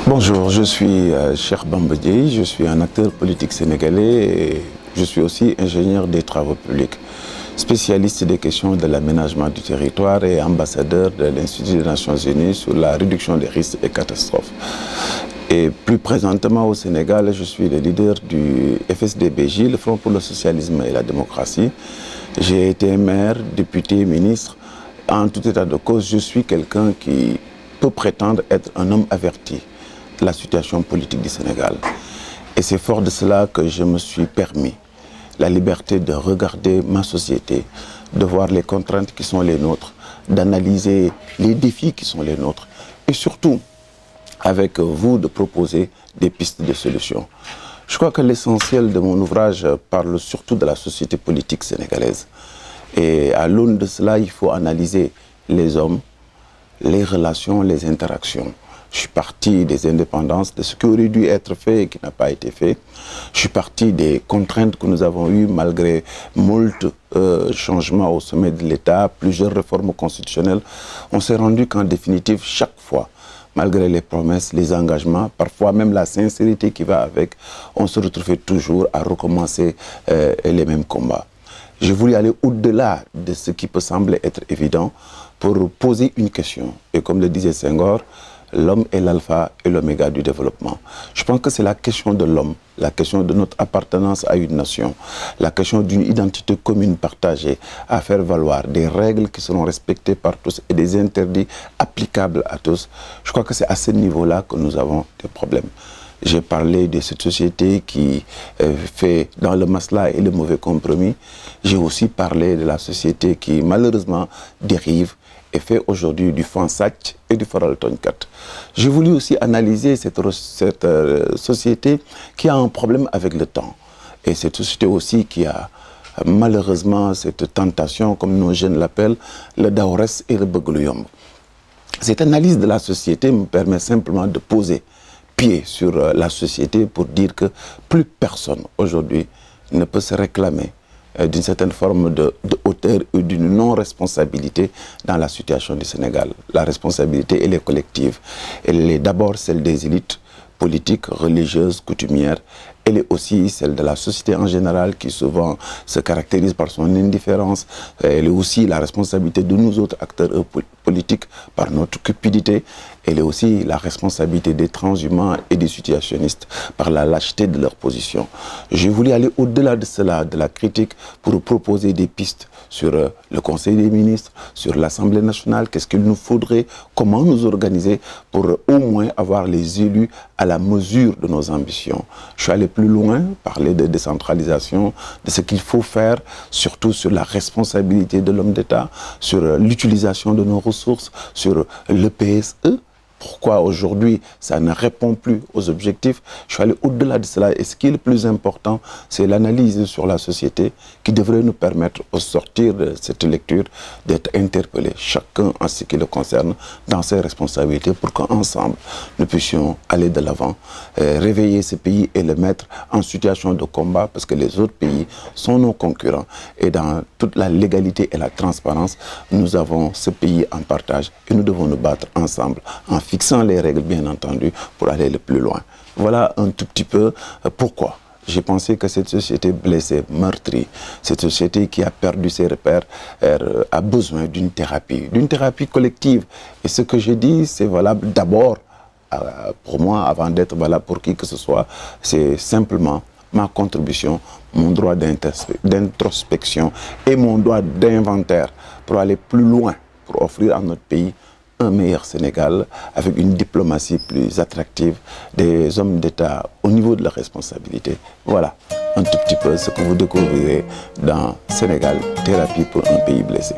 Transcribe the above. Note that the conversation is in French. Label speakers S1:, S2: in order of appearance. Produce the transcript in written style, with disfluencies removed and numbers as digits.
S1: Bonjour, je suis Cheikh Bamba Dièye, je suis un acteur politique sénégalais et je suis aussi ingénieur des travaux publics, spécialiste des questions de l'aménagement du territoire et ambassadeur de l'Institut des Nations Unies sur la réduction des risques et catastrophes. Et plus présentement au Sénégal, je suis le leader du FSD/BJ, le Front pour le socialisme et la démocratie. J'ai été maire, député, ministre. En tout état de cause, je suis quelqu'un qui peut prétendre être un homme averti de la situation politique du Sénégal. Et c'est fort de cela que je me suis permis la liberté de regarder ma société, de voir les contraintes qui sont les nôtres, d'analyser les défis qui sont les nôtres et surtout, avec vous, de proposer des pistes de solutions. Je crois que l'essentiel de mon ouvrage parle surtout de la société politique sénégalaise. Et à l'aune de cela, il faut analyser les hommes, les relations, les interactions. Je suis parti des indépendances, de ce qui aurait dû être fait et qui n'a pas été fait. Je suis parti des contraintes que nous avons eues malgré moult changements au sommet de l'État, plusieurs réformes constitutionnelles. On s'est rendu qu'en définitive, chaque fois, malgré les promesses, les engagements, parfois même la sincérité qui va avec, on se retrouvait toujours à recommencer les mêmes combats. J'ai voulu aller au-delà de ce qui peut sembler être évident pour poser une question. Et comme le disait Senghor, l'homme est l'alpha et l'oméga du développement. Je pense que c'est la question de l'homme, la question de notre appartenance à une nation, la question d'une identité commune partagée à faire valoir, des règles qui seront respectées par tous et des interdits applicables à tous. Je crois que c'est à ce niveau-là que nous avons des problèmes. J'ai parlé de cette société qui fait dans le masla et le mauvais compromis. J'ai aussi parlé de la société qui malheureusement dérive et fait aujourd'hui du fansatch et du faral tonkat. J'ai voulu aussi analyser cette société qui a un problème avec le temps. Et cette société aussi qui a malheureusement cette tentation, comme nos jeunes l'appellent, le daores et le begluyomb. Cette analyse de la société me permet simplement de poser pied sur la société pour dire que plus personne aujourd'hui ne peut se réclamer d'une certaine forme de hauteur ou d'une non-responsabilité dans la situation du Sénégal. La responsabilité, elle est collective. Elle est d'abord celle des élites politiques, religieuses, coutumières. Elle est aussi celle de la société en général qui souvent se caractérise par son indifférence. Elle est aussi la responsabilité de nous autres acteurs politiques par notre cupidité. Elle est aussi la responsabilité des transhumants et des situationnistes par la lâcheté de leur position. J'ai voulu aller au-delà de cela, de la critique, pour proposer des pistes sur le Conseil des ministres, sur l'Assemblée nationale, qu'est-ce qu'il nous faudrait, comment nous organiser pour au moins avoir les élus à la mesure de nos ambitions. Je suis allé plus loin, parler de décentralisation, de ce qu'il faut faire, surtout sur la responsabilité de l'homme d'État, sur l'utilisation de nos ressources, sur le PSE. Pourquoi aujourd'hui ça ne répond plus aux objectifs? Je suis allé au-delà de cela et ce qui est le plus important, c'est l'analyse sur la société qui devrait nous permettre au sortir de cette lecture d'être interpellés, chacun en ce qui le concerne, dans ses responsabilités pour qu'ensemble nous puissions aller de l'avant, réveiller ce pays et le mettre en situation de combat parce que les autres pays sont nos concurrents et dans toute la légalité et la transparence, nous avons ce pays en partage et nous devons nous battre ensemble en fixant les règles, bien entendu, pour aller le plus loin. Voilà un tout petit peu pourquoi j'ai pensé que cette société blessée, meurtrie, cette société qui a perdu ses repères, a besoin d'une thérapie collective. Et ce que je dis, c'est valable d'abord pour moi, avant d'être valable pour qui que ce soit, c'est simplement ma contribution, mon droit d'introspection et mon droit d'inventaire pour aller plus loin, pour offrir à notre pays un meilleur Sénégal avec une diplomatie plus attractive, des hommes d'État au niveau de la responsabilité. Voilà un tout petit peu ce que vous découvrirez dans Sénégal, thérapie pour un pays blessé.